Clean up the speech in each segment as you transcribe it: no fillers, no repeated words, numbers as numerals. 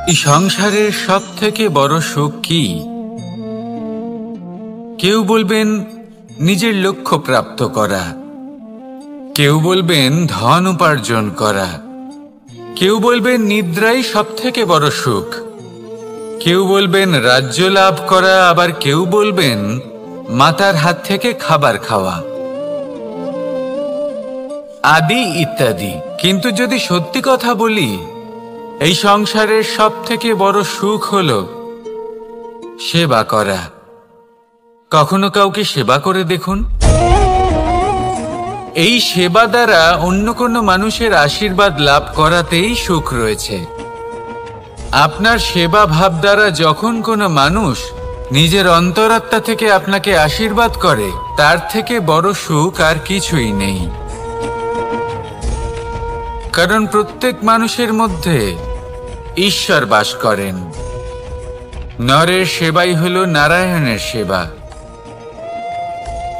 এই সংসারের সব থেকে বড় সুখ কি? কেউ বলবেন নিজের লক্ষ্য প্রাপ্ত করা, কেউ বলবেন ধন উপার্জন করা, কেউ বলবেন নিদ্রাই সব থেকে বড় সুখ, কেউ বলবেন রাজ্য লাভ করা, আবার কেউ বলবেন মাতার হাত থেকে খাবার খাওয়া, আদি ইত্যাদি। কিন্তু যদি সত্যি কথা বলি, এই সংসারের সব থেকে বড় সুখ হলো সেবা করা। কখনো কাউকে সেবা করে দেখুন। এই সেবা দ্বারা অন্য কোনো মানুষের আশীর্বাদ লাভ করাতেই সুখ রয়েছে। আপনার সেবা ভাব দ্বারা যখন কোনো মানুষ নিজের অন্তরাত্মা থেকে আপনাকে আশীর্বাদ করে, তার থেকে বড় সুখ আর কিছুই নেই। কারণ প্রত্যেক মানুষের মধ্যে ঈশ্বর বাস করেন। নরের সেবাই হলো নারায়ণের সেবা।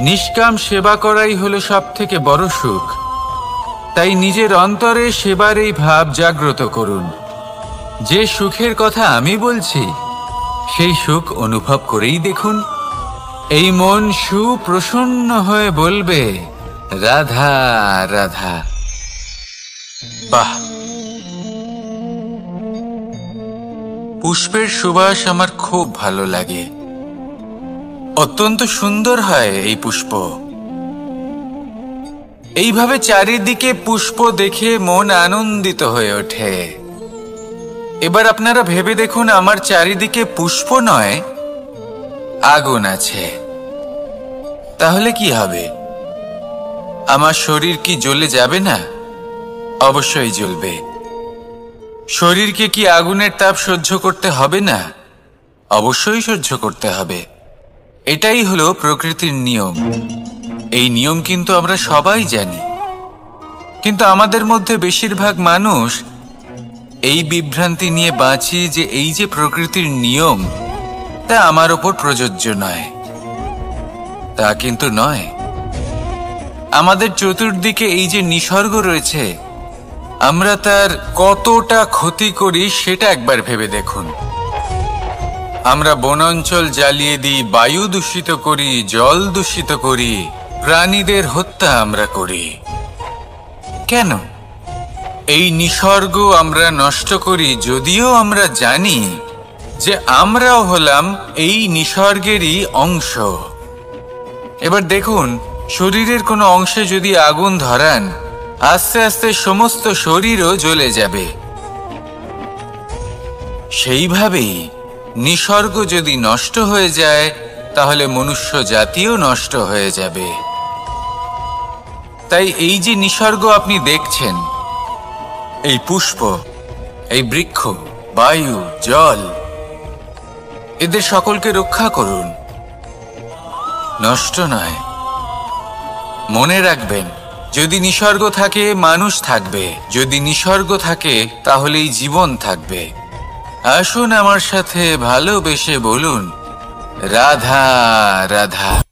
নিষ্কাম সেবা করাই হলো সব থেকে বড় সুখ। তাই নিজের অন্তরে সেবার এই ভাব জাগ্রত করুন। যে সুখের কথা আমি বলছি, সেই সুখ অনুভব করেই দেখুন। এই মন সুপ্রসন্ন হয়ে বলবে, রাধা রাধা। বাহ! পুষ্পের সুবাস আমার খুব ভালো লাগে। অত্যন্ত সুন্দর হয় এই পুষ্প। এইভাবে চারিদিকে পুষ্প দেখে মন আনন্দিত হয়ে ওঠে। এবার আপনারা ভেবে দেখুন, আমার চারিদিকে পুষ্প নয়, আগুন আছে। তাহলে কি হবে? আমার শরীর কি জ্বলে যাবে না? অবশ্যই জ্বলবে। শরীরকে কি আগুনের তাপ সহ্য করতে হবে না? অবশ্যই সহ্য করতে হবে। এটাই হলো প্রকৃতির নিয়ম। এই নিয়ম কিন্তু আমরা সবাই জানি। কিন্তু আমাদের মধ্যে বেশিরভাগ মানুষ এই বিভ্রান্তি নিয়ে বাঁচি যে এই যে প্রকৃতির নিয়ম, তা আমার ওপর প্রযোজ্য নয়। তা কিন্তু নয়। আমাদের চতুর্দিকে এই যে নিসর্গ রয়েছে, আমরা তার কতটা ক্ষতি করি সেটা একবার ভেবে দেখুন। আমরা বনাঞ্চল জ্বালিয়ে দিই, বায়ু দূষিত করি, জল দূষিত করি, প্রাণীদের হত্যা আমরা করি। কেন? এই নিসর্গ আমরা নষ্ট করি, যদিও আমরা জানি যে আমরাও হলাম এই নিসর্গেরই অংশ। এবার দেখুন, শরীরের কোনো অংশে যদি আগুন ধরান, আস্তে আস্তে সমস্ত শরীরও জ্বলে যাবে। সেইভাবেই নিসর্গ যদি নষ্ট হয়ে যায়, তাহলে মনুষ্য জাতিও নষ্ট হয়ে যাবে। তাই এই যে নিসর্গ আপনি দেখছেন, এই পুষ্প, এই বৃক্ষ, বায়ু, জল, এদের সকলকে রক্ষা করুন, নষ্ট নয়। মনে রাখবেন, যদি নিসর্গ থাকে মানুষ থাকবে, যদি নিসর্গ থাকে তাহলেই জীবন থাকবে। আসুন আমার সাথে ভালোবেসে বলুন, রাধা রাধা।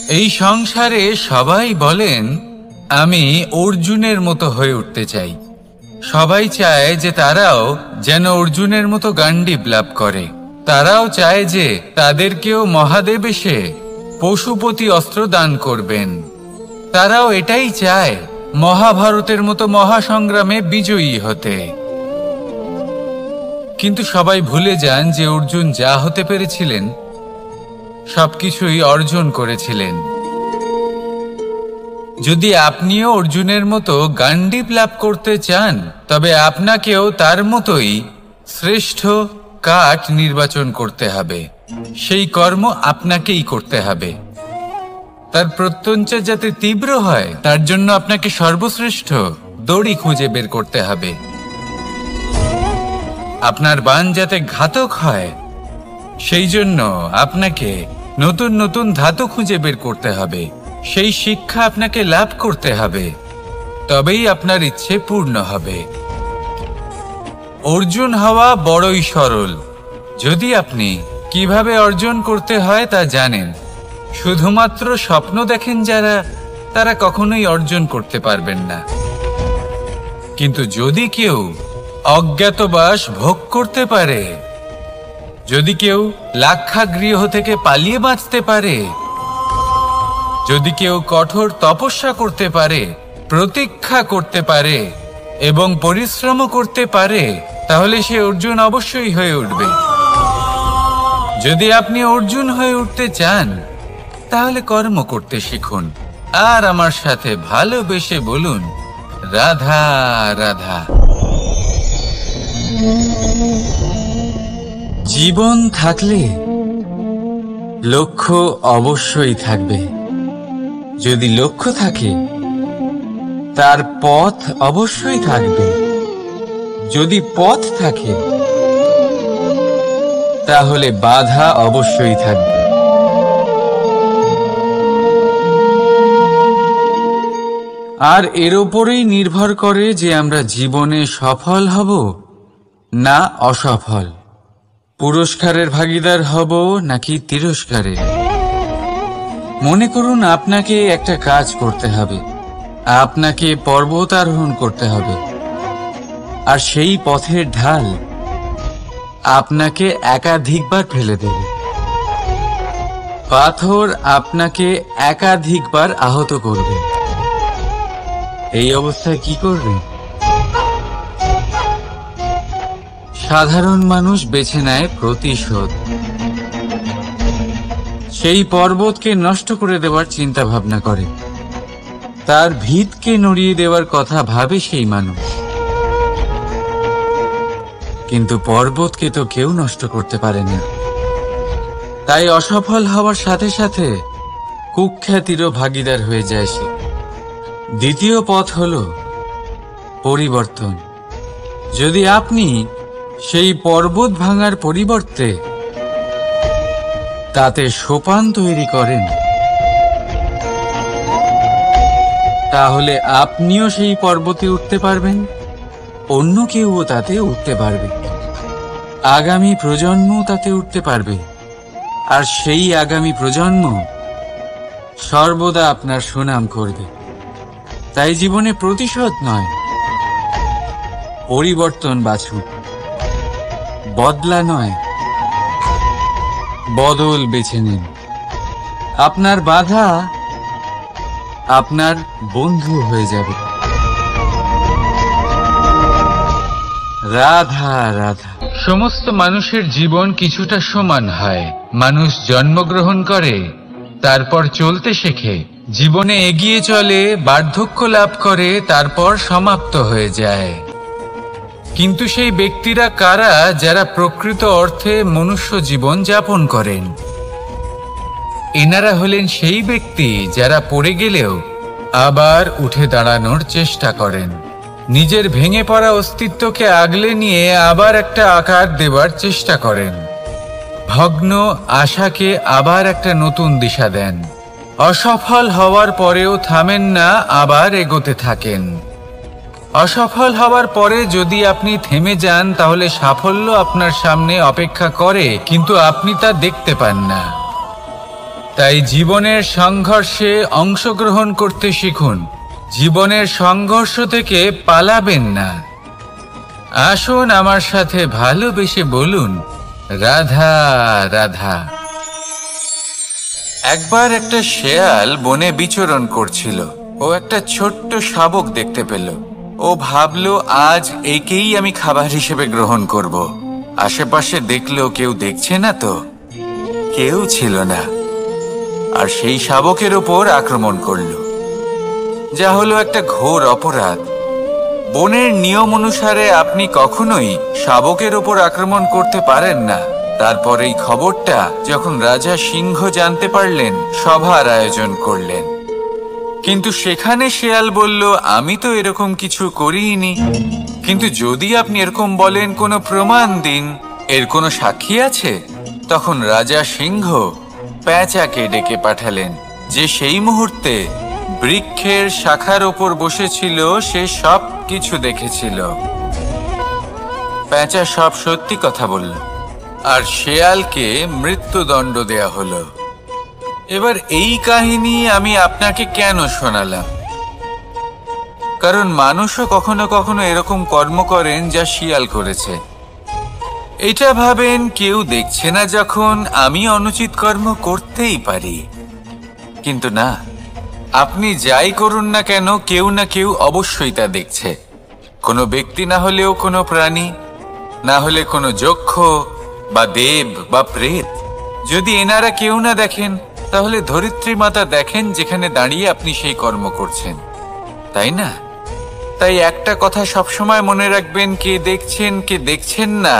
এই সংসারে সবাই বলেন আমি অর্জুনের মতো হয়ে উঠতে চাই। সবাই চায় যে তারাও যেন অর্জুনের মতো গান্ডীব লাভ করে। তারাও চায় যে তাদেরকেও মহাদেব এসে পশুপতি অস্ত্র দান করবেন। তারাও এটাই চায় মহাভারতের মতো মহাসংগ্রামে বিজয়ী হতে। কিন্তু সবাই ভুলে যান যে অর্জুন যা হতে পেরেছিলেন সবকিছুই অর্জন করেছিলেন। যদি আপনিও অর্জুনের মতো গান্ডীব লাভ করতে চান তবে আপনাকেও তার মতোই শ্রেষ্ঠ কাঠ নির্বাচন করতে হবে। সেই কর্ম আপনাকেই করতে হবে। তার প্রত্যঞ্চা যাতে তীব্র হয় তার জন্য আপনাকে সর্বশ্রেষ্ঠ দড়ি খুঁজে বের করতে হবে। আপনার বাণ যাতে ঘাতক হয় সেই জন্য আপনাকে নতুন নতুন ধাতু খুঁজে বের করতে হবে। সেই শিক্ষা আপনাকে লাভ করতে হবে, তবেই আপনার ইচ্ছে পূর্ণ হবে। অর্জুন হওয়া বড়ই সরল যদি আপনি কিভাবে অর্জন করতে হয় তা জানেন। শুধুমাত্র স্বপ্ন দেখেন যারা, তারা কখনোই অর্জন করতে পারবেন না। কিন্তু যদি কেউ অজ্ঞাতবাস ভোগ করতে পারে, যদি কেউ লাক্ষাগৃহ থেকে পালিয়ে বাঁচতে পারে, যদি কেউ কঠোর তপস্যা করতে পারে, প্রতীক্ষা করতে পারে এবং পরিশ্রম করতে পারে, তাহলে সে অর্জুন অবশ্যই হয়ে উঠবে। যদি আপনি অর্জুন হয়ে উঠতে চান তাহলে কর্ম করতে শিখুন আর আমার সাথে ভালোবেসে বলুন রাধা রাধা। জীবন থাকলে লক্ষ্য অবশ্যই থাকবে। যদি লক্ষ্য থাকে তার পথ অবশ্যই থাকবে। যদি পথ থাকে তাহলে বাধা অবশ্যই থাকবে। আর এর উপরেই নির্ভর করে যে আমরা জীবনে সফল হব না অসফল, পুরস্কারের ভাগীদার হব নাকি তিরস্কারের। মনে করুন আপনাকে একটা কাজ করতে হবে, আপনাকে পর্বত আরোহণ করতে হবে, আর সেই পথের ঢাল আপনাকে একাধিকবার ফেলে দেবে। পাথর আপনাকে একাধিকবার আহত করবে। এই অবস্থায় কি করবে? সাধারণ মানুষ বেছে নেয় প্রতিশোধ। সেই পর্বতকে নষ্ট করে দেওয়ার চিন্তা ভাবনা করে, তার ভিতকে নড়িয়ে দেওয়ার কথা ভাবে সেই মানুষ। কিন্তু পর্বতকে তো কেউ নষ্ট করতে পারে না। তাই অসফল হওয়ার সাথে সাথে কুখ্যাতিরও ভাগীদার হয়ে যায় সে। দ্বিতীয় পথ হল পরিবর্তন। যদি আপনি সেই পর্বত ভাঙার পরিবর্তে তাতে সোপান তৈরি করেন তাহলে আপনিও সেই পর্বতে উঠতে পারবেন, অন্য কেউও তাতে উঠতে পারবে, আগামী প্রজন্মও তাতে উঠতে পারবে। আর সেই আগামী প্রজন্ম সর্বদা আপনার সুনাম করবে। তাই জীবনে প্রতিশোধ নয়, পরিবর্তন বাছুন। বদলা নয়, বদল বেছে নিন। আপনার বাধা আপনার বন্ধু হয়ে যাবে। রাধা রাধা। সমস্ত মানুষের জীবন কিছুটা সমান হয়। মানুষ জন্মগ্রহণ করে, তারপর চলতে শেখে, জীবনে এগিয়ে চলে, বার্ধক্য লাভ করে, তারপর সমাপ্ত হয়ে যায়। কিন্তু সেই ব্যক্তিরা কারা যারা প্রকৃত অর্থে মনুষ্য জীবন যাপন করেন? এনারা হলেন সেই ব্যক্তি যারা পড়ে গেলেও আবার উঠে দাঁড়ানোর চেষ্টা করেন, নিজের ভেঙে পড়া অস্তিত্বকে আগলে নিয়ে আবার একটা আকার দেবার চেষ্টা করেন, ভগ্ন আশাকে আবার একটা নতুন দিশা দেন। অসফল হওয়ার পরেও থামেন না, আবার এগোতে থাকেন। অসফল হওয়ার পরে যদি আপনি থেমে যান তাহলে সাফল্য আপনার সামনে অপেক্ষা করে, কিন্তু আপনি তা দেখতে পান না। তাই জীবনের সংঘর্ষে অংশগ্রহণ করতে শিখুন। জীবনের সংঘর্ষ থেকে পালাবেন না। আসুন আমার সাথে ভালোবেসে বলুন, রাধা রাধা। একবার একটা শেয়াল বনে বিচরণ করছিল। ও একটা ছোট্ট শাবক দেখতে পেল। ও ভাবল, আজ একেই আমি খাবার হিসেবে গ্রহণ করব। আশেপাশে দেখলো কেউ দেখছে না তো, কেউ ছিল না। আর সেই শাবকের ওপর আক্রমণ করলো, যা হলো একটা ঘোর অপরাধ। বনের নিয়ম অনুসারে আপনি কখনোই শাবকের ওপর আক্রমণ করতে পারেন না। তারপর এই খবরটা যখন রাজা সিংহ জানতে পারলেন, সভার আয়োজন করলেন। কিন্তু সেখানে শেয়াল বলল, আমি তো এরকম কিছু করিনি। কিন্তু যদি আপনি এরকম বলেন, কোনো প্রমাণ দিন, এর কোনো সাক্ষী আছে? তখন রাজা সিংহ পেঁচাকে ডেকে পাঠালেন, যে সেই মুহূর্তে বৃক্ষের শাখার ওপর বসেছিল। সে সব কিছু দেখেছিল। পেঁচা সব সত্যি কথা বলল, আর শেয়ালকে মৃত্যুদণ্ড দেয়া হলো। এবার এই কাহিনী আমি আপনাকে কেন শোনালাম? কারণ মানুষও কখনো কখনো এরকম কর্ম করেন যা শিয়াল করেছে। এটা ভাবেন, কেউ দেখছে না যখন, আমি অনুচিত কর্ম করতেই পারি। কিন্তু না, আপনি যাই করুন না কেন, কেউ না কেউ অবশ্যই তা দেখছে। কোনো ব্যক্তি না হলেও কোনো প্রাণী, না হলে কোনো যক্ষ বা দেব বা প্রেত। যদি এনারা কেউ না দেখেন, তাহলে ধরিত্রী মাতা দেখেন, যেখানে দাঁড়িয়ে আপনি সেই কর্ম করছেন, তাই না? তাই একটা কথা সবসময় মনে রাখবেন, কে দেখছেন কে দেখছেন না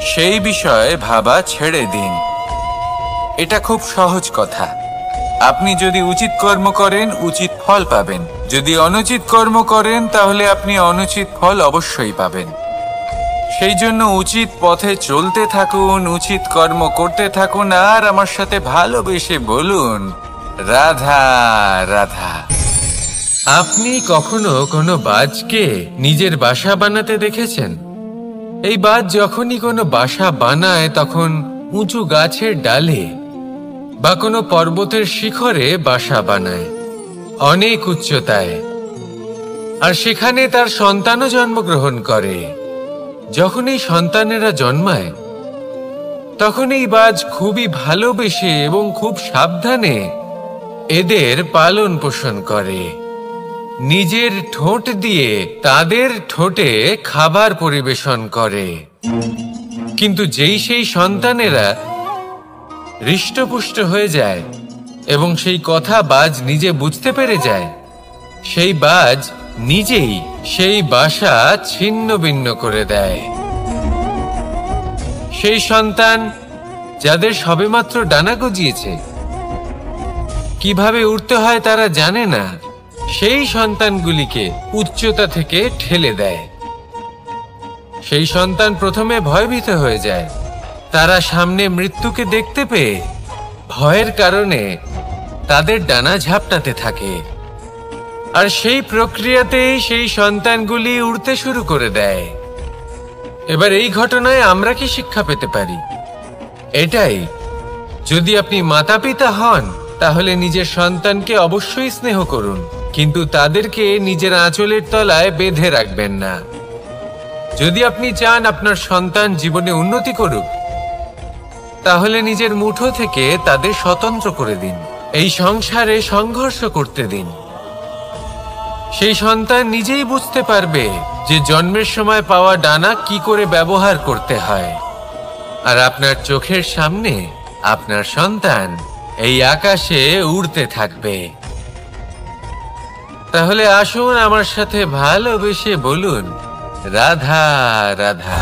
সেই বিষয়ে ভাবা ছেড়ে দিন। এটা খুব সহজ কথা। আপনি যদি উচিত কর্ম করেন, উচিত ফল পাবেন। যদি অনুচিত কর্ম করেন, তাহলে আপনি অনুচিত ফল অবশ্যই পাবেন। সেই জন্য উচিত পথে চলতে থাকুন, উচিত কর্ম করতে থাকুন, আর আমার সাথে ভালোবেসে বলুন, রাধা রাধা। আপনি কখনো কোনো বাজকে নিজের বাসা বানাতে দেখেছেন? এই বাজ যখনই কোনো বাসা বানায়, তখন উঁচু গাছের ডালে বা কোনো পর্বতের শিখরে বাসা বানায়, অনেক উচ্চতায়। আর সেখানে তার সন্তানও জন্মগ্রহণ করে। যখন এই সন্তানেরা জন্মায়, তখন এই বাজ খুবই ভালোবেসে এবং খুব সাবধানে এদের পালন পোষণ করে। নিজের ঠোঁট দিয়ে তাদের ঠোঁটে খাবার পরিবেশন করে। কিন্তু যেই সেই সন্তানেরা হৃষ্টপুষ্ট হয়ে যায় এবং সেই কথা বাজ নিজে বুঝতে পেরে যায়, সেই বাজ নিজেই সেই বাসা ছিন্ন ভিন্ন করে দেয়। সেই সন্তান যাদের সবেমাত্র ডানা গজিয়েছে, কিভাবে উড়তে হয় তারা জানে না, সেই সন্তানগুলিকে উচ্চতা থেকে ঠেলে দেয়। সেই সন্তান প্রথমে ভয়ভীত হয়ে যায়। তারা সামনে মৃত্যুকে দেখতে পেয়ে ভয়ের কারণে তাদের ডানা ঝাপটাতে থাকে। আর সেই প্রক্রিয়াতেই সেই সন্তানগুলি উড়তে শুরু করে দেয়। এবার এই ঘটনায় আমরা কি শিক্ষা পেতে পারি? এটাই, যদি আপনি মাতা পিতা হন, তাহলে নিজের সন্তানকে অবশ্যই স্নেহ করুন, কিন্তু তাদেরকে নিজের আঁচলের তলায় বেঁধে রাখবেন না। যদি আপনি চান আপনার সন্তান জীবনে উন্নতি করুক, তাহলে নিজের মুঠো থেকে তাদের স্বতন্ত্র করে দিন। এই সংসারে সংঘর্ষ করতে দিন। সেই সন্তান নিজেই বুঝতে পারবে যে জন্মের সময় পাওয়া ডানা কি করে ব্যবহার করতে হয়। আর আপনার চোখের সামনে আপনার সন্তান এই আকাশে উড়তে থাকবে। তাহলে আসুন আমার সাথে ভালোবেসে বলুন, রাধা রাধা।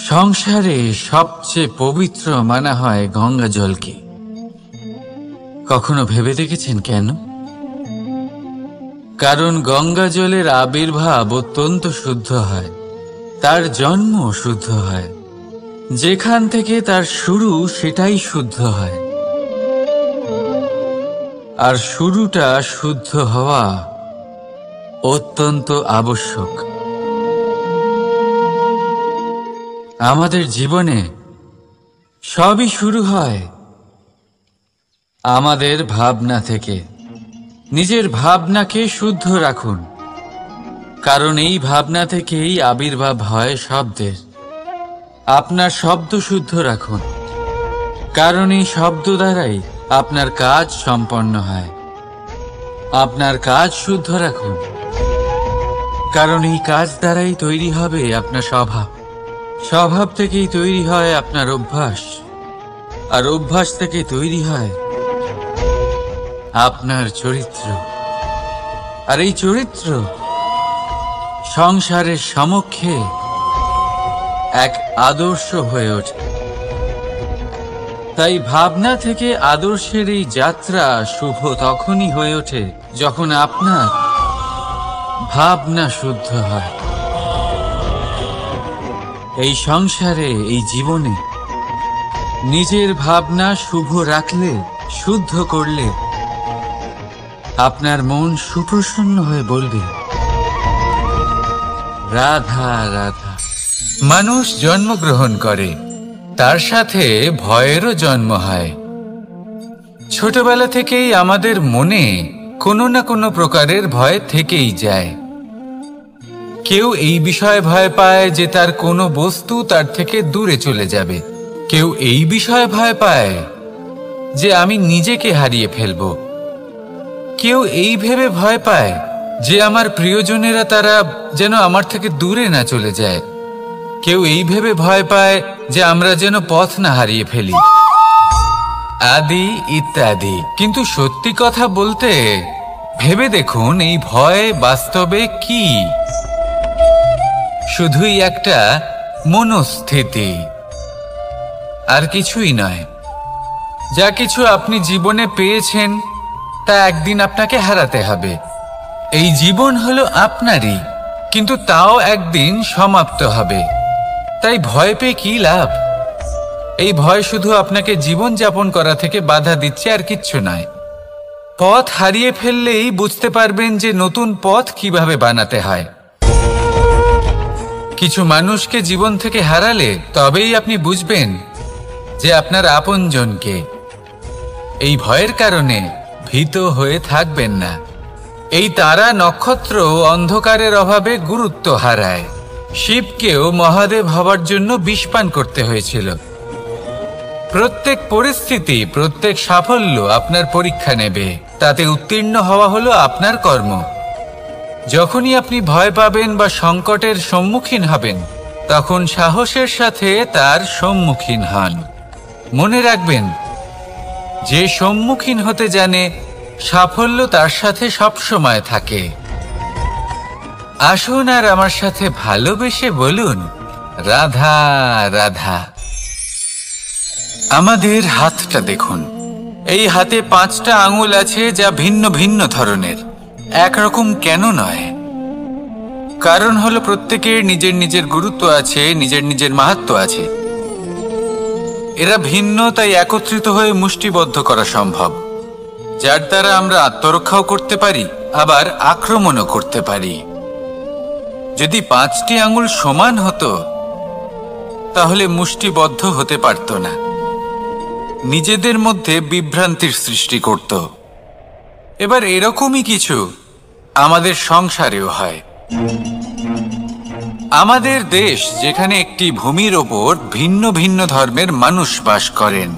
সংসারে সবচেয়ে পবিত্র মানা হয় গঙ্গা জলকে। কখনো ভেবে দেখেছেন কেন? কারণ গঙ্গা জলের আবির্ভাব অত্যন্ত শুদ্ধ হয়, তার জন্ম শুদ্ধ হয়, যেখান থেকে তার শুরু সেটাই শুদ্ধ হয়। আর শুরুটা শুদ্ধ হওয়া অত্যন্ত আবশ্যক। আমাদের জীবনে সবই শুরু হয় আমাদের ভাবনা থেকে। নিজের ভাবনাকে শুদ্ধ রাখুন, কারণ এই ভাবনা থেকেই আবির্ভাব হয় শব্দের। আপনার শব্দ শুদ্ধ রাখুন, কারণ এই শব্দ দ্বারাই আপনার কাজ সম্পন্ন হয়। আপনার কাজ শুদ্ধ রাখুন, কারণ এই কাজ দ্বারাই তৈরি হবে আপনার স্বভাব। স্বভাব থেকেই তৈরি হয় আপনার অভ্যাস, আর অভ্যাস থেকে তৈরি হয় আপনার চরিত্র। আর এই চরিত্র সংসারের সমক্ষে এক আদর্শ হয়ে ওঠে। তাই ভাবনা থেকে আদর্শের এই যাত্রা শুভ তখনই হয়ে ওঠে যখন আপনার ভাবনা শুদ্ধ হয়। এই সংসারে, এই জীবনে নিজের ভাবনা শুভ রাখলে, শুদ্ধ করলে আপনার মন সুপ্রসন্ন হয়ে বলবে, রাধা রাধা। মানুষ জন্মগ্রহণ করে, তার সাথে ভয়েরও জন্ম হয়। ছোটবেলা থেকেই আমাদের মনে কোনো না কোনো প্রকারের ভয় থেকেই যায়। কেউ এই বিষয়ে ভয় পায় যে তার কোনো বস্তু তার থেকে দূরে চলে যাবে। কেউ এই বিষয়ে ভয় পায় যে আমি নিজেকে হারিয়ে ফেলব। কেউ এই ভেবে ভয় পায় যে আমার প্রিয়জনেরা তারা যেন আমার থেকে দূরে না চলে যায়। কেউ এই ভেবে ভয় পায় যে আমরা যেন পথ না হারিয়ে ফেলি, আদি ইত্যাদি। কিন্তু সত্যি কথা বলতে, ভেবে দেখুন এই ভয় বাস্তবে কি? শুধুই একটা মনস্থিতি, আর কিছুই নয়। যা কিছু আপনি জীবনে পেয়েছেন তা একদিন আপনাকে হারাতে হবে। এই জীবন হলো আপনারই, কিন্তু তাও একদিন সমাপ্ত হবে। তাই ভয় পেয়ে কি লাভ? এই ভয় শুধু আপনাকে জীবন যাপন করা থেকে বাধা দিচ্ছে, আর কিচ্ছু নয়। পথ হারিয়ে ফেললেই বুঝতে পারবেন যে নতুন পথ কিভাবে বানাতে হয়। কিছু মানুষকে জীবন থেকে হারালে তবেই আপনি বুঝবেন যে আপনার আপনজনকে। এই ভয়ের কারণে ভীত হয়ে থাকবেন না। এই তারা নক্ষত্র অন্ধকারের অভাবে গুরুত্ব হারায়। শিবকেও মহাদেব হবার জন্য বিষপান করতে হয়েছিল। প্রত্যেক পরিস্থিতি, প্রত্যেক সাফল্য আপনার পরীক্ষা নেবে। তাতে উত্তীর্ণ হওয়া হলো আপনার কর্ম। যখনই আপনি ভয় পাবেন বা সংকটের সম্মুখীন হবেন, তখন সাহসের সাথে তার সম্মুখীন হন। মনে রাখবেন, যে সম্মুখীন হতে জানে, সাফল্য তার সাথে সবসময় থাকে। আসুন আর আমার সাথে ভালোবেসে বলুন, রাধা রাধা। আমাদের হাতটা দেখুন। এই হাতে 5টা আঙুল আছে, যা ভিন্ন ভিন্ন ধরনের। একরকম কেন নয়? কারণ হলো প্রত্যেকের নিজের নিজের গুরুত্ব আছে, নিজের নিজের মাহাত্ম্য আছে। এরা ভিন্ন, তাই একত্রিত হয়ে মুষ্টিবদ্ধ করা সম্ভব, যার দ্বারা আমরা আত্মরক্ষাও করতে পারি, আবার আক্রমণও করতে পারি। যদি 5টি আঙুল সমান হতো, তাহলে মুষ্টিবদ্ধ হতে পারত না, নিজেদের মধ্যে বিভ্রান্তির সৃষ্টি করত। এবার এরকমই কিছু আমাদের সংসারেও হয়। আমাদের দেশ, যেখানে একটি ভূমির ওপর ভিন্ন ভিন্ন ধর্মের মানুষ বাস করেন,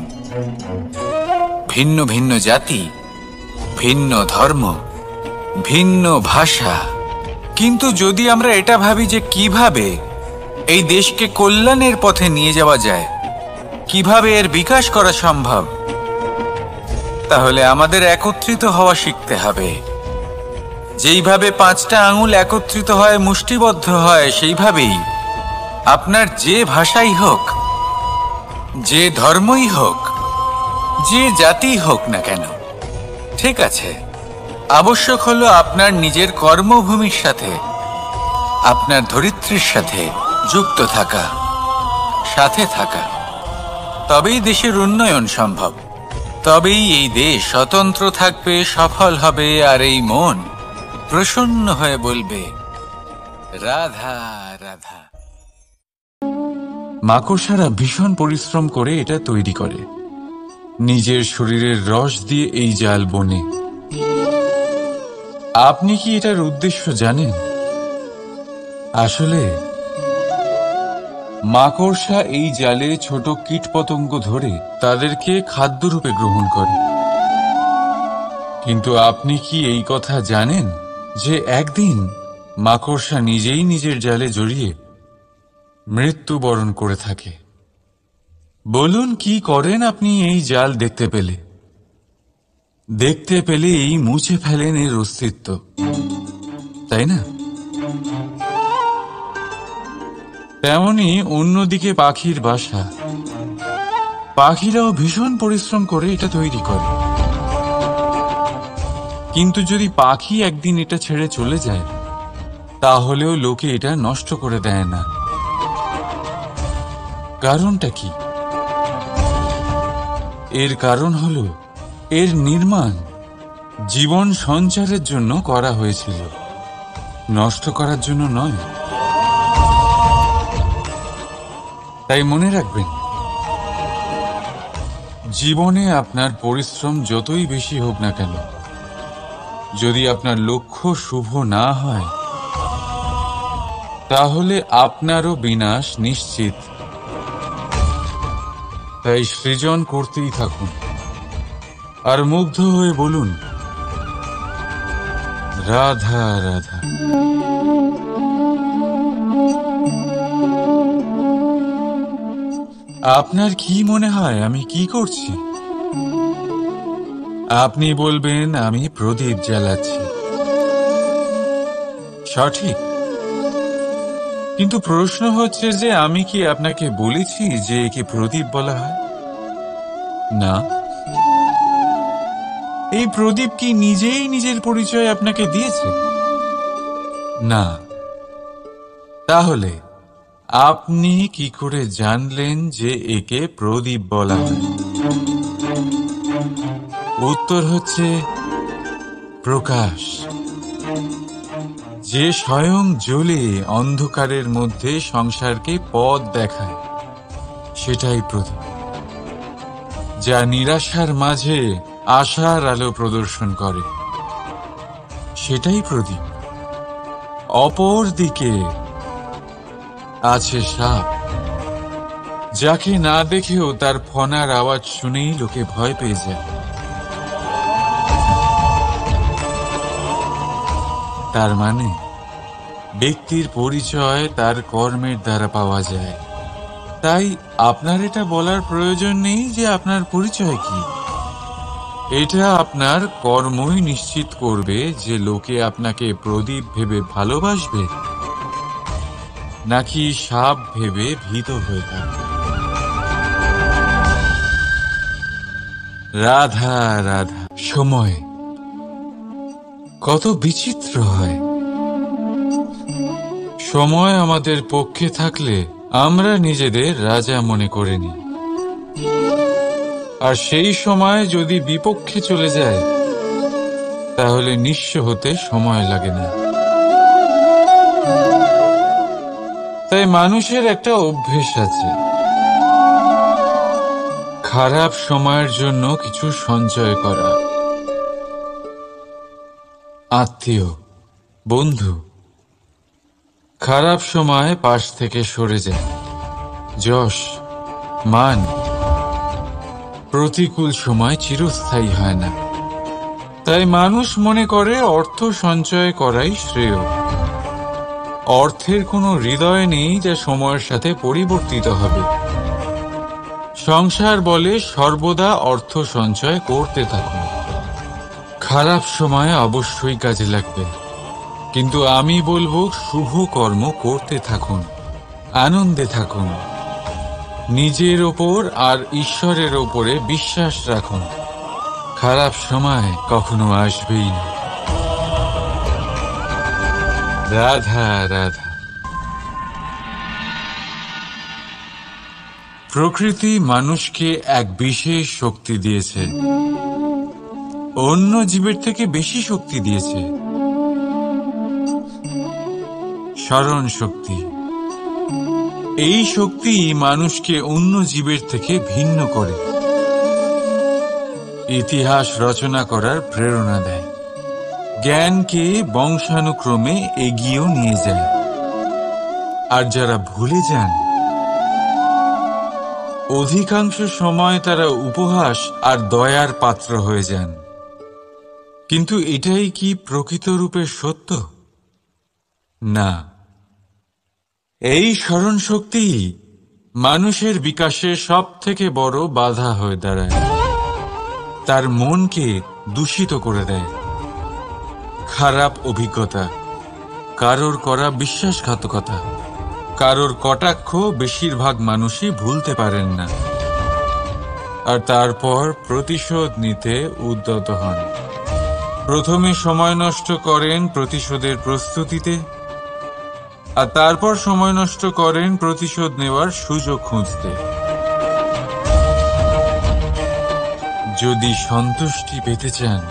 ভিন্ন ভিন্ন জাতি, ভিন্ন ধর্ম, ভিন্ন ভাষা। কিন্তু যদি আমরা এটা ভাবি যে কিভাবে এই দেশকে কল্যাণের পথে নিয়ে যাওয়া যায়, কিভাবে এর বিকাশ করা সম্ভব, তাহলে আমাদের একত্রিত হওয়া শিখতে হবে। যেইভাবে 5টা আঙুল একত্রিত হয়, মুষ্টিবদ্ধ হয়, সেইভাবেই আপনার যে ভাষাই হোক, যে ধর্মই হোক, যে জাতি হোক না কেন, ঠিক আছে, আবশ্যক হলো আপনার নিজের কর্মভূমির সাথে, আপনার ধরিত্রীর সাথে যুক্ত থাকা, সাথে থাকা। তবেই দেশের উন্নয়ন সম্ভব। তবেই এই দেশ স্বতন্ত্র থাকবে, সফল হবে, আর এই মন প্রসন্ন হয়ে বলবে, রাধা রাধা। মাকড়সারা ভীষণ পরিশ্রম করে এটা তৈরি করে, নিজের শরীরের রস দিয়ে এই জাল বোনে। আপনি কি এটার উদ্দেশ্য জানেন? আসলে মাকড়সা এই জালে ছোট কীটপতঙ্গ ধরে তাদেরকে খাদ্যরূপে গ্রহণ করে। কিন্তু আপনি কি এই কথা জানেন যে একদিন মাকড়সা নিজেই নিজের জালে জড়িয়ে মৃত্যুবরণ করে থাকে? বলুন, কি করেন আপনি এই জাল দেখতে পেলে? দেখতে পেলেই মুছে ফেলেন এর অস্তিত্ব, তাই না? তেমনি অন্যদিকে পাখির বাসা, পাখিরাও ভীষণ পরিশ্রম করে এটা তৈরি করে। কিন্তু যদি পাখি একদিন এটা ছেড়ে চলে যায়, তাহলেও লোকে এটা নষ্ট করে দেয় না। কারণটা কি? এর কারণ হলো এর নির্মাণ জীবন সঞ্চারের জন্য করা হয়েছিল, নষ্ট করার জন্য নয়। তাই মনে রাখবেন, জীবনে আপনার পরিশ্রম যতই বেশি হোক না কেন, যদি আপনার লক্ষ্য শুভ না হয়, তাহলে আপনারও বিনাশ নিশ্চিত। তাই সৃজন করতেই থাকুন আর মুগ্ধ হয়ে বলুন, রাধা রাধা। আপনার কি মনে হয় আমি কি করছি? আপনি বলবেন আমি প্রদীপ জ্বালাচ্ছি। সঠিক, কিন্তু প্রশ্ন হচ্ছে যে আমি কি আপনাকে বলেছি যে একে প্রদীপ বলা হয়? না। এই প্রদীপ কি নিজেই নিজের পরিচয় আপনাকে দিয়েছে? না। তাহলে আপনি কি করে জানলেন যে একে প্রদীপ বলা হয়? উত্তর হচ্ছে প্রকাশ, যে স্বয়ং জ্বলে অন্ধকারের মধ্যে সংসারকে পথ দেখায়, সেটাই প্রদীপ। যা নিরাশার মাঝে আশার আলো প্রদর্শন করে, সেটাই প্রদীপ। অপর দিকে আছে সাপ, যাকে না দেখেও তার ফনার আওয়াজ শুনেই লোকে ভয় পেয়ে যায়। তার মানে ব্যক্তির পরিচয় তার কর্মের দ্বারা পাওয়া যায়। তাই আপনার এটা বলার প্রয়োজন নেই যে আপনার পরিচয় কি। এটা আপনার কর্মই নিশ্চিত করবে যে লোকে আপনাকে প্রদীপ ভেবে ভালোবাসবে নাকি সাপ ভেবে ভীত হয়ে থাকবে। রাধা রাধা। সময় কত বিচিত্র হয়। সময় আমাদের পক্ষে থাকলে আমরা নিজেদের রাজা মনে করে নিই, আর সেই সময় যদি বিপক্ষে চলে যায়, তাহলে নিঃস্ব হতে সময় লাগে না। তাই মানুষের একটা অভ্যেস আছে, খারাপ সময়ের জন্য কিছু সঞ্চয় করা। আত্মীয়, বন্ধু খারাপ সময় পাশ থেকে সরে যায়। যশ, মান প্রতিকূল সময় চিরস্থায়ী হয় না। তাই মানুষ মনে করে অর্থ সঞ্চয় করাই শ্রেয়। অর্থের কোনো হৃদয় নেই যা সময়ের সাথে পরিবর্তিত হবে। সংসার বলে সর্বদা অর্থ সঞ্চয় করতে থাকুন। খারাপ সময় অবশ্যই কাজে লাগবে, কিন্তু আমি বলবো শুভ কর্ম করতে থাকুন, আনন্দে থাকুন, নিজের ওপর আর ঈশ্বরের ওপরে বিশ্বাস রাখুন। খারাপ সময় কখনো আসবেই না। রাধা রাধা। প্রকৃতি মানুষকে এক বিশেষ শক্তি দিয়েছে, অন্য জীবের থেকে বেশি শক্তি দিয়েছে। স্মরণ শক্তি। এই শক্তি মানুষকে অন্য জীবের থেকে ভিন্ন করে, ইতিহাস রচনা করার প্রেরণা দেয়, জ্ঞানকে বংশানুক্রমে এগিয়েও নিয়ে যায়। আর যারা ভুলে যান, অধিকাংশ সময় তারা উপহাস আর দয়ার পাত্র হয়ে যান। কিন্তু এটাই কি প্রকৃত রূপে সত্য? না। এই স্মরণ শক্তি মানুষের বিকাশে সব থেকে বড় বাধা হয়ে দাঁড়ায়। তার মনকে দূষিত করে দেয়। খারাপ অভিজ্ঞতা, কারোর করা বিশ্বাসঘাতকতা, কারোর কটাক্ষ বেশিরভাগ মানুষই ভুলতে পারেন না, আর তারপর প্রতিশোধ নিতে উদ্যত হন। প্রথমে সময় নষ্ট করেন প্রতিশোধের প্রস্তুতিতে, আর তারপর সময় নষ্ট করেন প্রতিশোধ নেওয়ার সুযোগ খুঁজতে। যদি সন্তুষ্টি পেতে চান,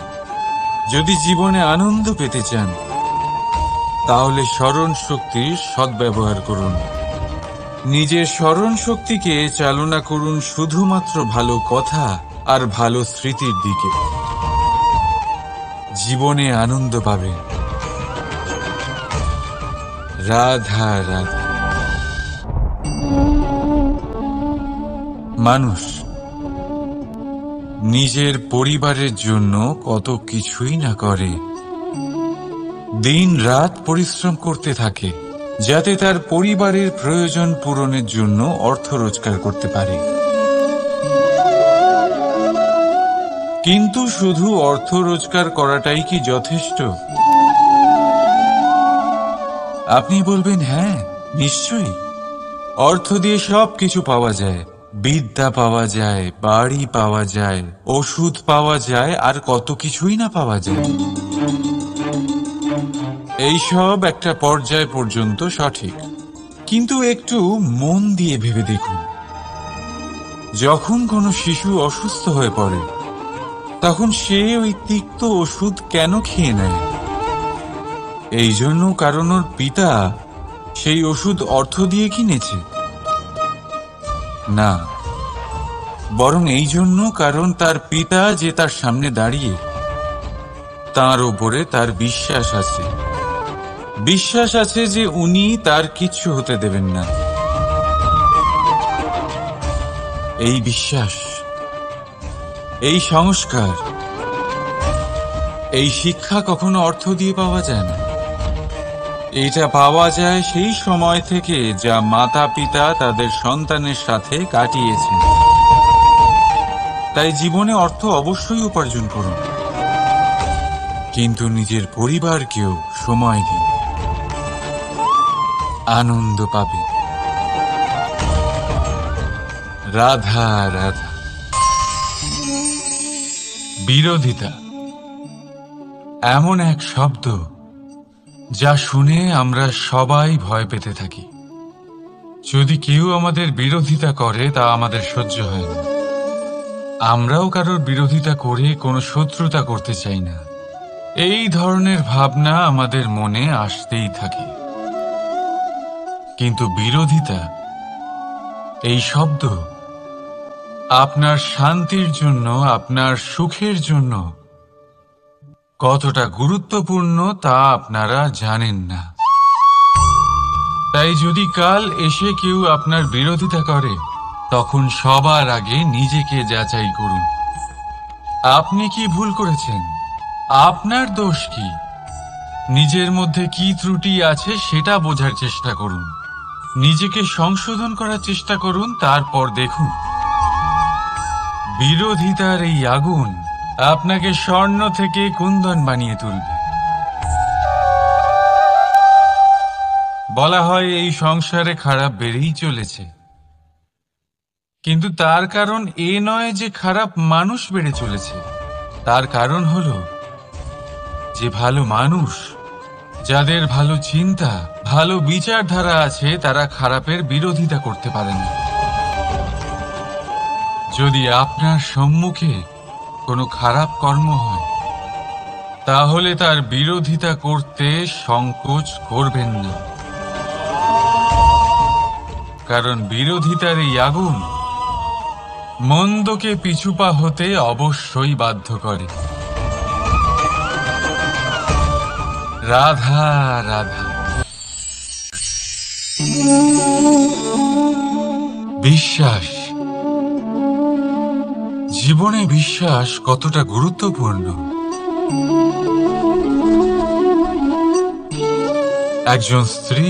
যদি জীবনে আনন্দ পেতে চান, তাহলে স্মরণ শক্তির সদ্ব্যবহার করুন। নিজের স্মরণ শক্তিকে চালনা করুন শুধুমাত্র ভালো কথা আর ভালো স্মৃতির দিকে। জীবনে আনন্দ পাবেন। রাধা রাধা। মানুষ নিজের পরিবারের জন্য কত কিছুই না করে, দিন রাত পরিশ্রম করতে থাকে যাতে তার পরিবারের প্রয়োজন পূরণের জন্য অর্থ রোজগার করতে পারে। কিন্তু শুধু অর্থ রোজগার করাটাই কি যথেষ্ট? আপনি বলবেন, হ্যাঁ নিশ্চয়ই, অর্থ দিয়ে সব কিছু পাওয়া যায়, বিদ্যা পাওয়া যায়, বাড়ি পাওয়া যায়, ওষুধ পাওয়া যায়, আর কত কিছুই না পাওয়া যায়। এইসব একটা পর্যায় পর্যন্ত সঠিক, কিন্তু একটু মন দিয়ে ভেবে দেখুন, যখন কোনো শিশু অসুস্থ হয়ে পড়ে তখন সে ওই তিক্ত ওষুধ কেন খেয়ে নেয়? এই জন্য কারণ ওর পিতা সেই ওষুধ অর্থ দিয়ে কিনেছে? না, বরং এই জন্য কারণ তার পিতা যে তার সামনে দাঁড়িয়ে, তার উপরে তার বিশ্বাস আছে। বিশ্বাস আছে যে উনি তার কিচ্ছু হতে দেবেন না। এই বিশ্বাস, এই সংস্কার, এই শিক্ষা কখনো অর্থ দিয়ে পাওয়া যায় না। এটা পাওয়া যায় সেই সময় থেকে যা মাতা পিতা তাদের সন্তানের সাথে কাটিয়েছেন। তাই জীবনে অর্থ অবশ্যই উপার্জন করুন, কিন্তু নিজের পরিবারকেও সময় দিন, আনন্দ পাবে। রাধা রাধা। বিরোধিতা এমন এক শব্দ যা শুনে আমরা সবাই ভয় পেতে থাকি। যদি কেউ আমাদের বিরোধিতা করে তা আমাদের সহ্য হয় না। আমরাও কারোর বিরোধিতা করে কোনো শত্রুতা করতে চাই না। এই ধরনের ভাবনা আমাদের মনে আসতেই থাকে। কিন্তু বিরোধিতা, এই শব্দ আপনার শান্তির জন্য, আপনার সুখের জন্য কতটা গুরুত্বপূর্ণ তা আপনারা জানেন না। তাই যদি কাল এসে কেউ আপনার বিরোধিতা করে, তখন সবার আগে নিজেকে যাচাই করুন। আপনি কি ভুল করেছেন? আপনার দোষ কি? নিজের মধ্যে কি ত্রুটি আছে সেটা বোঝার চেষ্টা করুন। নিজেকে সংশোধন করার চেষ্টা করুন, তারপর দেখুন বিরোধিতার এই আগুন আপনাকে স্বর্ণ থেকে কুন্দন বানিয়ে তুলবে। বলা হয় এই সংসারে খারাপ বেড়েই চলেছে, কিন্তু তার কারণ এ নয় যে খারাপ মানুষ বেড়ে চলেছে। তার কারণ হলো যে ভালো মানুষ, যাদের ভালো চিন্তা, ভালো বিচারধারা আছে, তারা খারাপের বিরোধিতা করতে পারে না। যদি আপনার সম্মুখে কোনো খারাপ কর্ম হয়, তাহলে তার বিরোধিতা করতে সংকোচ করবেন না, কারণ বিরোধিতার এই আগুন মন্দকে পিছুপা হতে অবশ্যই বাধ্য করে। রাধা রাধা। বিশ্বাস, জীবনে বিশ্বাস কতটা গুরুত্বপূর্ণ। একজন স্ত্রী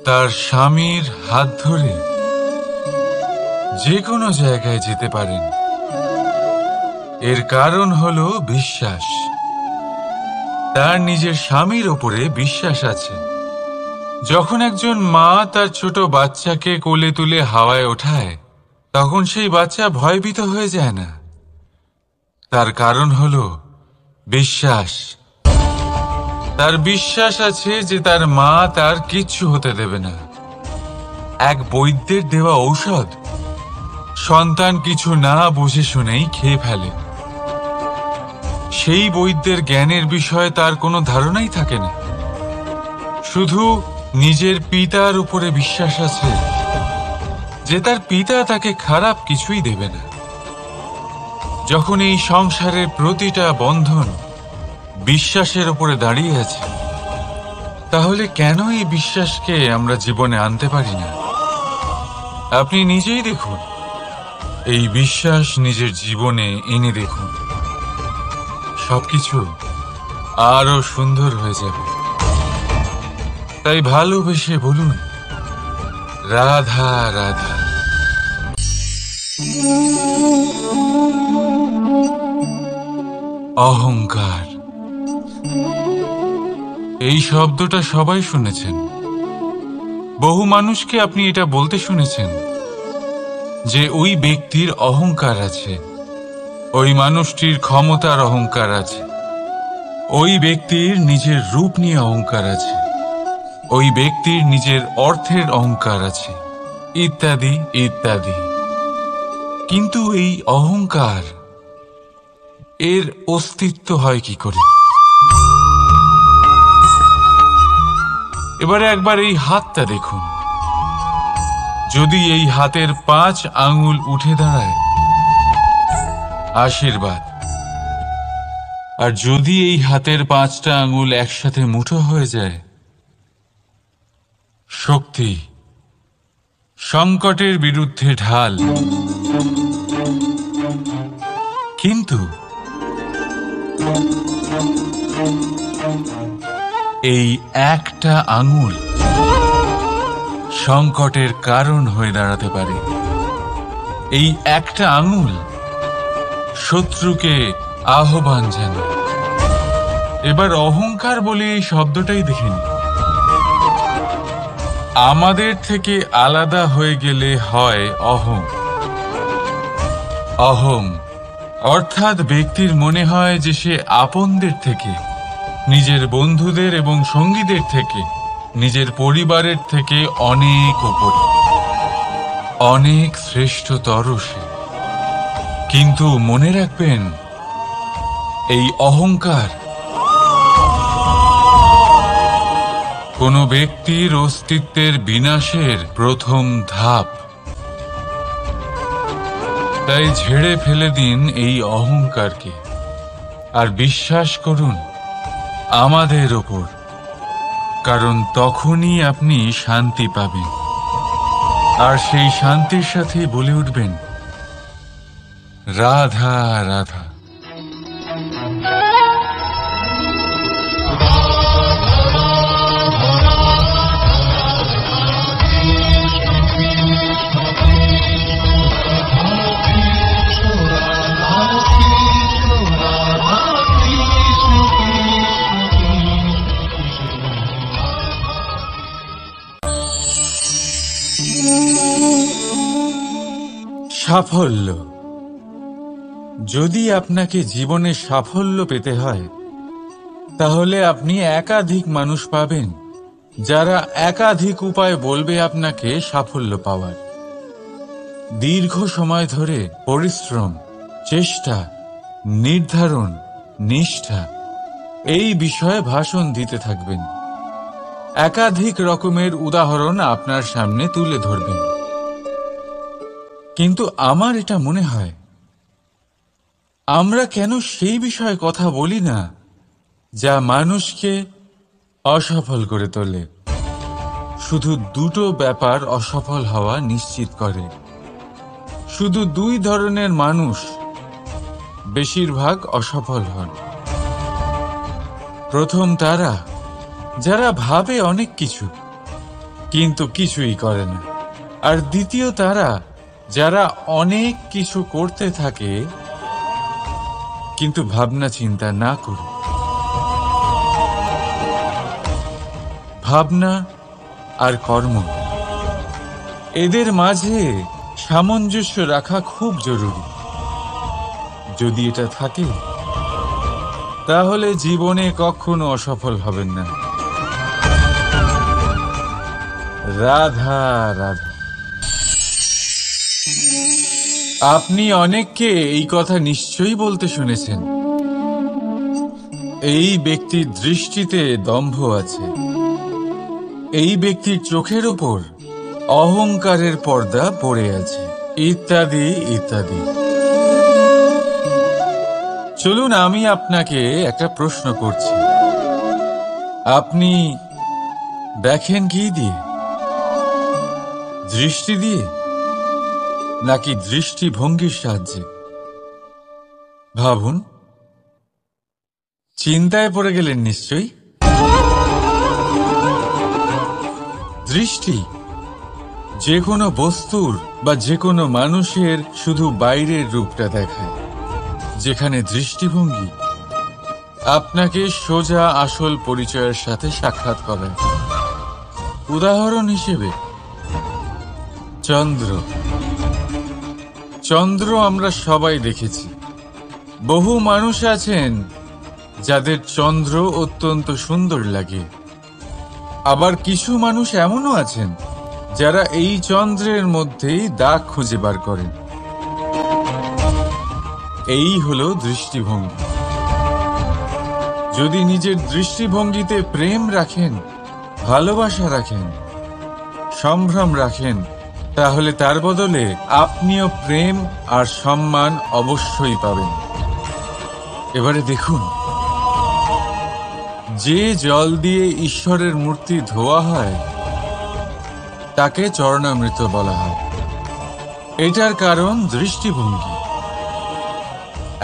তার স্বামীর হাত ধরে যে কোনো জায়গায় যেতে পারেন, এর কারণ হলো বিশ্বাস। তার নিজের স্বামীর ওপরে বিশ্বাস আছে। যখন একজন মা তার ছোট বাচ্চাকে কোলে তুলে হাওয়ায় ওঠায়, তখন সেই বাচ্চা ভয়ভীত হয়ে যায় না। তার কারণ হলো বিশ্বাস। তার বিশ্বাস আছে যে তার মা তার কিচ্ছু হতে দেবে না। এক বৈদ্যের দেওয়া ঔষধ সন্তান কিছু না বুঝে শুনেই খেয়ে ফেলে। সেই বৈদ্যের জ্ঞানের বিষয়ে তার কোনো ধারণাই থাকে না, শুধু নিজের পিতার উপরে বিশ্বাস আছে যে তার পিতা তাকে খারাপ কিছুই দেবে না। যখন এই সংসারের প্রতিটা বন্ধন বিশ্বাসের উপরে দাঁড়িয়ে আছে, তাহলে কেন এই বিশ্বাসকে আমরা জীবনে আনতে পারি না? আপনি নিজেই দেখুন, এই বিশ্বাস নিজের জীবনে এনে দেখুন, সবকিছু আরো সুন্দর হয়ে যাবে। তাই ভালোবেসে বলুন, রাধা রাধা। অহংকার, এই শব্দটা সবাই শুনেছেন। বহু মানুষকে আপনি এটা বলতে শুনেছেন যে ওই ব্যক্তির অহংকার আছে, ওই মানুষটির ক্ষমতার অহংকার আছে, ওই ব্যক্তির নিজের রূপ নিয়ে অহংকার আছে, ওই ব্যক্তির নিজের অর্থের অহংকার আছে, ইত্যাদি ইত্যাদি। কিন্তু এই অহংকার, এর অস্তিত্ব হয় কি করে? এবারে একবার এই হাতটা দেখুন। যদি এই হাতের 5 আঙ্গুল উঠে দাঁড়ায়, আশীর্বাদ। আর যদি এই হাতের 5টা আঙ্গুল একসাথে মুঠো হয়ে যায়, শক্তি, সংকটের বিরুদ্ধে ঢাল। কিন্তু এই একটা আঙুল সংকটের কারণ হয়ে দাঁড়াতে পারে। এই একটা আঙুল শত্রুকে আহ্বান জানায়। এবার অহংকার বলে এই শব্দটাই দেখে নিন। আমাদের থেকে আলাদা হয়ে গেলে হয় অহং। অহং অর্থাৎ ব্যক্তির মনে হয় যে সে আপনদের থেকে, নিজের বন্ধুদের এবং সঙ্গীদের থেকে, নিজের পরিবারের থেকে অনেক উপরে, অনেক শ্রেষ্ঠতর সে। কিন্তু মনে রাখবেন, এই অহংকার কোনো ব্যক্তির অস্তিত্বের বিনাশের প্রথম ধাপ। তাই ঝেড়ে ফেলে দিন এই অহংকারকে, আর বিশ্বাস করুন আমাদের ওপর, কারণ তখনই আপনি শান্তি পাবেন। আর সেই শান্তির সাথে বলে উঠবেন, রাধা রাধা। সাফল্য। যদি আপনাকে জীবনে সাফল্য পেতে হয়, তাহলে আপনি একাধিক মানুষ পাবেন যারা একাধিক উপায় বলবে আপনাকে সাফল্য পাওয়ার। দীর্ঘ সময় ধরে পরিশ্রম, চেষ্টা, নির্ধারণ, নিষ্ঠা এই বিষয়ে ভাষণ দিতে থাকবেন। একাধিক রকমের উদাহরণ আপনার সামনে তুলে ধরবেন, কিন্তু আমার এটা মনে হয় আমরা কেন সেই বিষয়ে কথা বলি না যা মানুষকে অসফল করে তোলে। শুধু দুটো ব্যাপার অসফল হওয়া নিশ্চিত করে। শুধু দুই ধরনের মানুষ বেশিরভাগ অসফল হন। প্রথম তারা যারা ভাবে অনেক কিছু কিন্তু কিছুই করে না, আর দ্বিতীয় তারা যারা অনেক কিছু করতে থাকে কিন্তু ভাবনা চিন্তা না করে। ভাবনা আর কর্ম, এদের মাঝে সামঞ্জস্য রাখা খুব জরুরি। যদি এটা থাকে তাহলে জীবনে কখনো অসফল হবেন না। রাধা রাধা। আপনি অনেককে এই কথা নিশ্চয়ই বলতে শুনেছেন, এই ব্যক্তির দৃষ্টিতে দম্ভ আছে, এই ব্যক্তির চোখের ওপর অহংকারের পর্দা পড়ে আছে, ইত্যাদি ইত্যাদি। চলুন আমি আপনাকে একটা প্রশ্ন করছি, আপনি দেখেন কি দিয়ে? দৃষ্টি দিয়ে নাকি দৃষ্টিভঙ্গির সাহায্যে? ভাবুন। চিন্তায় পড়ে গেলেন নিশ্চয়ই। দৃষ্টি যে কোনো বস্তুর বা যে কোনো মানুষের শুধু বাইরের রূপটা দেখায়, যেখানে দৃষ্টিভঙ্গি আপনাকে সোজা আসল পরিচয়ের সাথে সাক্ষাৎ করায়। উদাহরণ হিসেবে চন্দ্র। চন্দ্র আমরা সবাই দেখেছি। বহু মানুষ আছেন যাদের চন্দ্র অত্যন্ত সুন্দর লাগে, আবার কিছু মানুষ এমনও আছেন যারা এই চন্দ্রের মধ্যেই দাগ খুঁজে বার করেন। এই হলো দৃষ্টিভঙ্গি। যদি নিজের দৃষ্টিভঙ্গিতে প্রেম রাখেন, ভালোবাসা রাখেন, সম্ভ্রম রাখেন, তাহলে তার বদলে আপনিও প্রেম আর সম্মান অবশ্যই পাবেন। এবারে দেখুন, যে জল দিয়ে ঈশ্বরের মূর্তি ধোয়া হয় তাকে চরণামৃত বলা হয়। এটার কারণ দৃষ্টিভঙ্গি।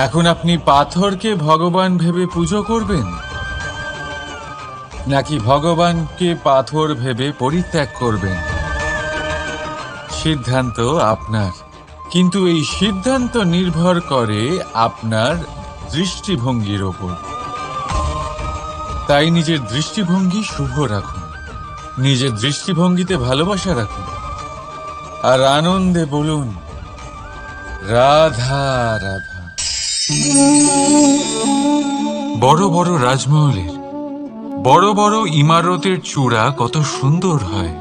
এখন আপনি পাথরকে ভগবান ভেবে পুজো করবেন নাকি ভগবানকে পাথর ভেবে পরিত্যাগ করবেন? সিদ্ধান্ত আপনার, কিন্তু এই সিদ্ধান্ত নির্ভর করে আপনার দৃষ্টিভঙ্গির ওপর। তাই নিজের দৃষ্টিভঙ্গি শুভ রাখুন, নিজের দৃষ্টিভঙ্গিতে ভালোবাসা রাখুন, আর আনন্দে বলুন রাধা রাধা। বড় বড় রাজমহলের বড় বড় ইমারতের চূড়া কত সুন্দর হয়,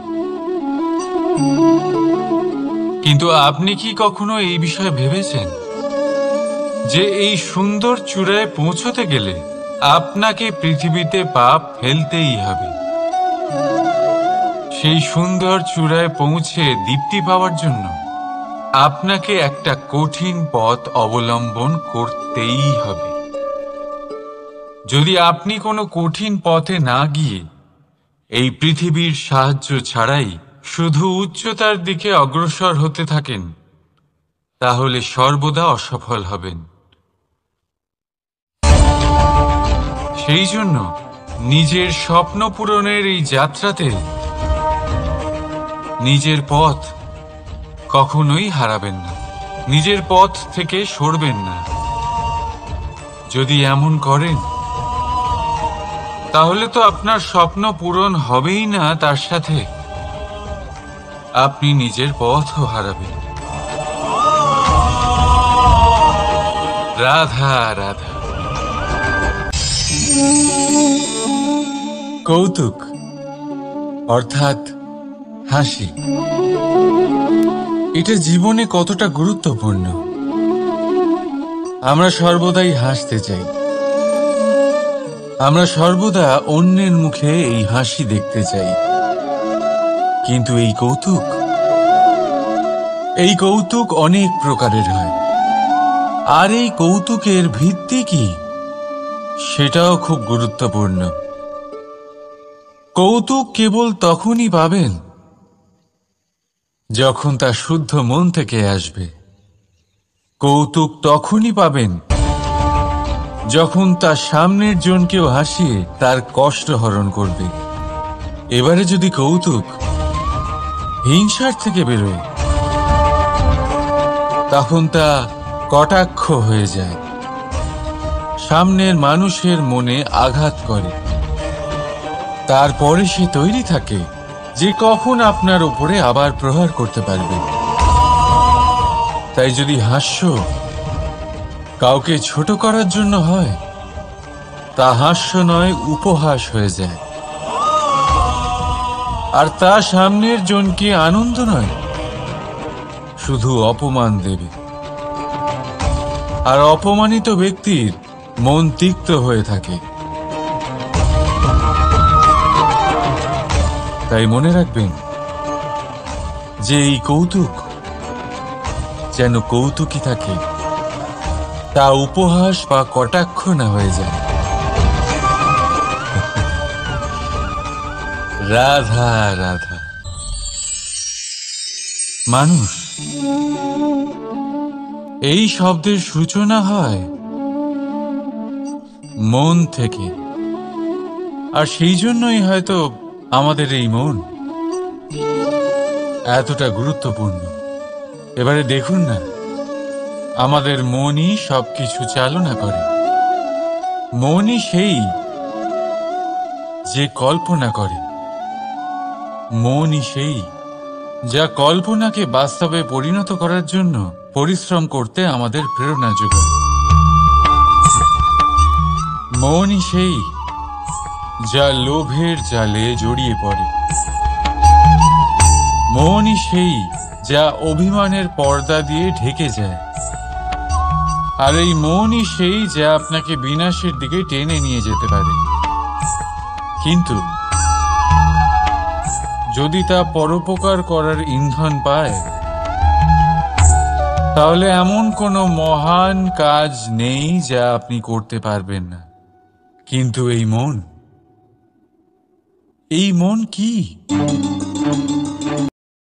কিন্তু আপনি কি কখনো এই বিষয়ে ভেবেছেন যে এই সুন্দর চূড়ায় পৌঁছতে গেলে আপনাকে পৃথিবীতে পা ফেলতেই হবে? সেই সুন্দর চূড়ায় পৌঁছে দীপ্তি পাওয়ার জন্য আপনাকে একটা কঠিন পথ অবলম্বন করতেই হবে। যদি আপনি কোনো কঠিন পথে না গিয়ে এই পৃথিবীর সাহায্য ছাড়াই শুধু উচ্চতার দিকে অগ্রসর হতে থাকেন, তাহলে সর্বদা অসফল হবেন। সেই জন্য নিজের স্বপ্ন পূরণের এই যাত্রাতে নিজের পথ কখনোই হারাবেন না, নিজের পথ থেকে সরবেন না। যদি এমন করেন তাহলে তো আপনার স্বপ্ন পূরণ হবেই না, তার সাথে আপনি নিজের পথও হারাবেন। রাধা রাধা। কৌতুক অর্থাৎ হাসি, এটা জীবনে কতটা গুরুত্বপূর্ণ। আমরা সর্বদাই হাসতে চাই, আমরা সর্বদা অন্যের মুখে এই হাসি দেখতে চাই, কিন্তু এই কৌতুক অনেক প্রকারের হয়। আর এই কৌতুকের ভিত্তি কি, সেটাও খুব গুরুত্বপূর্ণ। কৌতুক কেবল তখনই পাবেন যখন তা শুদ্ধ মন থেকে আসবে। কৌতুক তখনই পাবেন যখন তার সামনের জনকেও হাসিয়ে তার কষ্ট হরণ করবে। এবারে যদি কৌতুক হিংসার থেকে বেরোয়, তখন তা কটাক্ষ হয়ে যায়, সামনের মানুষের মনে আঘাত করে। তারপরে সে তৈরি থাকে যে কখন আপনার উপরে আবার প্রহার করতে পারবে। তাই যদি হাস্য কাউকে ছোট করার জন্য হয়, তা হাস্য নয়, উপহাস হয়ে যায়। আর তা সামনের জনকে আনন্দ নয়, শুধু অপমান দেবে। আর অপমানিত ব্যক্তির মন তিক্ত হয়ে থাকে। তাই মনে রাখবেন যে এই কৌতুক যেন কৌতুকই থাকে, তা উপহাস বা কটাক্ষ না হয়ে যায়। রাধা রাধা। মানুষ এই শব্দের সূচনা হয় মন থেকে, আর সেই জন্যই হয়তো আমাদের এই মন এতটা গুরুত্বপূর্ণ। এবারে দেখুন না, আমাদের মনই সবকিছু চালনা করে। মনই সেই যে কল্পনা করে, মনই সেই যা কল্পনাকে বাস্তবে পরিণত করার জন্য পরিশ্রম করতে আমাদের প্রেরণা যোগায়। মনই সেই যা লোভের জালে জড়িয়ে পড়ে। মনই সেই যা অভিমানের পর্দা দিয়ে ঢেকে যায়। আর এই মনই সেই যা আপনাকে বিনাশের দিকে টেনে নিয়ে যেতে পারে। কিন্তু যদি তা পরোপকার করার ইন্ধন পায়, তাহলে এমন কোনো মহান কাজ নেই যা আপনি করতে পারবেন না। কিন্তু এই মন কি?